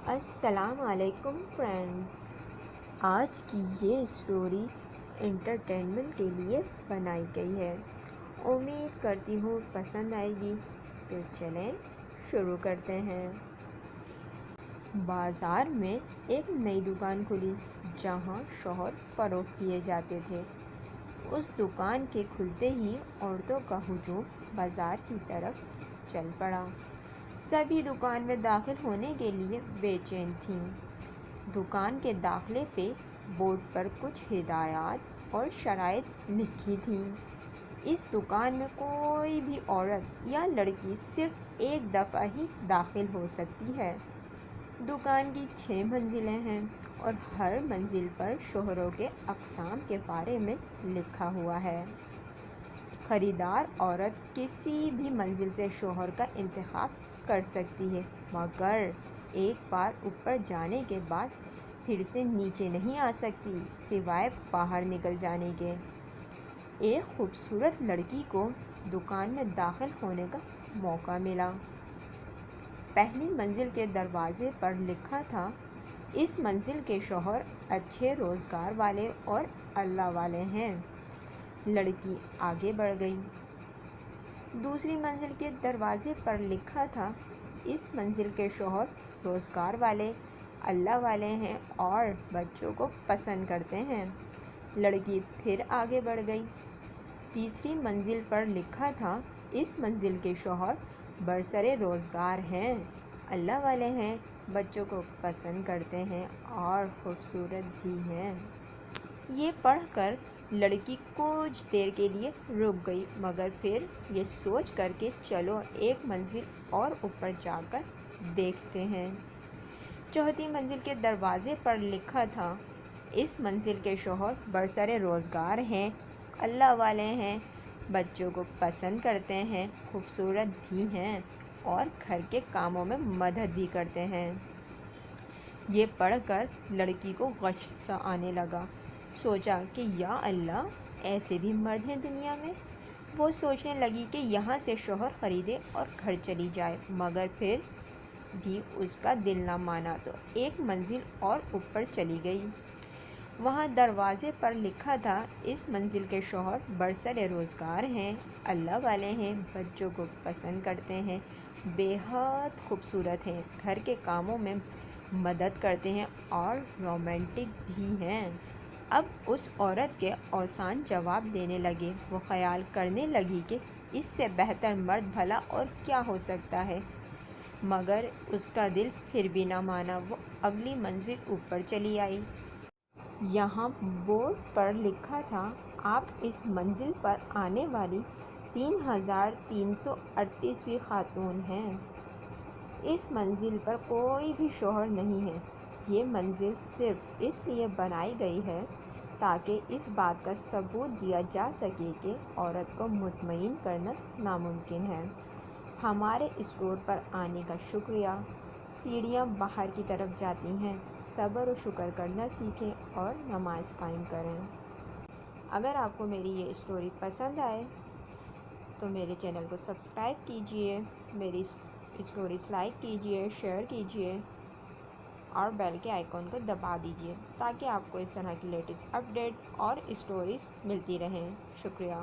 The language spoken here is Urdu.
السلام علیکم فرینڈز، آج کی یہ اسٹوری انٹرٹینمنٹ کے لیے بنائی گئی ہے۔ امید کرتی ہوں پسند آئے گی، تو چلیں شروع کرتے ہیں۔ بازار میں ایک نئی دکان کھلی جہاں شوہر فروخت کیے جاتے تھے۔ اس دکان کے کھلتے ہی عورتوں کا ہجوم بازار کی طرف چل پڑا۔ سبھی دکان میں داخل ہونے کے لیے بے چین تھیں۔ دکان کے داخلے پہ بورڈ پر کچھ ہدایات اور شرائط لکھی تھیں۔ اس دکان میں کوئی بھی عورت یا لڑکی صرف ایک دفعہ ہی داخل ہو سکتی ہے۔ دکان کی 6 منزلیں ہیں اور ہر منزل پر شوہروں کے اقسام کے بارے میں لکھا ہوا ہے۔ خریدار عورت کسی بھی منزل سے شوہر کا انتخاب کر سکتی ہے، مگر ایک بار اوپر جانے کے بعد پھر سے نیچے نہیں آ سکتی، سوائے باہر نکل جانے کے۔ ایک خوبصورت لڑکی کو دکان میں داخل ہونے کا موقع ملا۔ پہلی منزل کے دروازے پر لکھا تھا، اس منزل کے شوہر اچھے روزگار والے اور اللہ والے ہیں۔ لڑکی آگے بڑھ گئی۔ دوسری منزل کے دروازے پر لکھا تھا، اس منزل کے شوہر روزگار والے، اللہ والے ہیں اور بچوں کو پسند کرتے ہیں۔ لڑکی پھر آگے بڑھ گئی۔ تیسری منزل پر لکھا تھا، اس منزل کے شوہر برسر روزگار ہیں، اللہ والے ہیں، بچوں کو پسند کرتے ہیں اور خوبصورت بھی ہیں۔ یہ پڑھ کر لڑکی کچھ دیر کے لیے رک گئی، مگر پھر یہ سوچ کر کہ چلو ایک منزل اور اوپر جا کر دیکھتے ہیں۔ چوتھی منزل کے دروازے پر لکھا تھا، اس منزل کے شوہر برسر روزگار ہیں، اللہ والے ہیں، بچوں کو پسند کرتے ہیں، خوبصورت بھی ہیں اور گھر کے کاموں میں مدد بھی کرتے ہیں۔ یہ پڑھ کر لڑکی کو غصہ آنے لگا۔ سوچا کہ یا اللہ، ایسے بھی مرد ہیں دنیا میں۔ وہ سوچنے لگی کہ یہاں سے شوہر خریدے اور گھر چلی جائے، مگر پھر بھی اس کا دل نہ مانا تو ایک منزل اور اوپر چلی گئی۔ وہاں دروازے پر لکھا تھا، اس منزل کے شوہر برسر روزگار ہیں، اللہ والے ہیں، بچوں کو پسند کرتے ہیں، بے حد خوبصورت ہیں، گھر کے کاموں میں مدد کرتے ہیں اور رومانٹک بھی ہیں۔ اب اس عورت کے اوزان جواب دینے لگے۔ وہ خیال کرنے لگی کہ اس سے بہتر مرد بھلا اور کیا ہو سکتا ہے، مگر اس کا دل پھر بھی نہ مانا۔ وہ اگلی منزل اوپر چلی آئی۔ یہاں بورڈ پر لکھا تھا، آپ اس منزل پر آنے والی 3338ویں خاتون ہیں۔ اس منزل پر کوئی بھی شوہر نہیں ہے۔ یہ منزل صرف اس لیے بنائی گئی ہے تاکہ اس بات کا ثبوت دیا جا سکے کہ عورت کو مطمئن کرنا ناممکن ہے۔ ہمارے اسٹور پر آنے کا شکریہ۔ سیڑھیاں باہر کی طرف جاتی ہیں۔ صبر و شکر کرنا سیکھیں اور نماز قائم کریں۔ اگر آپ کو میری یہ اسٹوری پسند آئے تو میرے چینل کو سبسکرائب کیجیے، میری اسٹوریز لائک کیجیے، شیئر کیجیے اور بیل کے آئیکن کو دبا دیجیے تاکہ آپ کو اس طرح کی لیٹسٹ اپڈیٹ اور اسٹوریز ملتی رہیں۔ شکریہ۔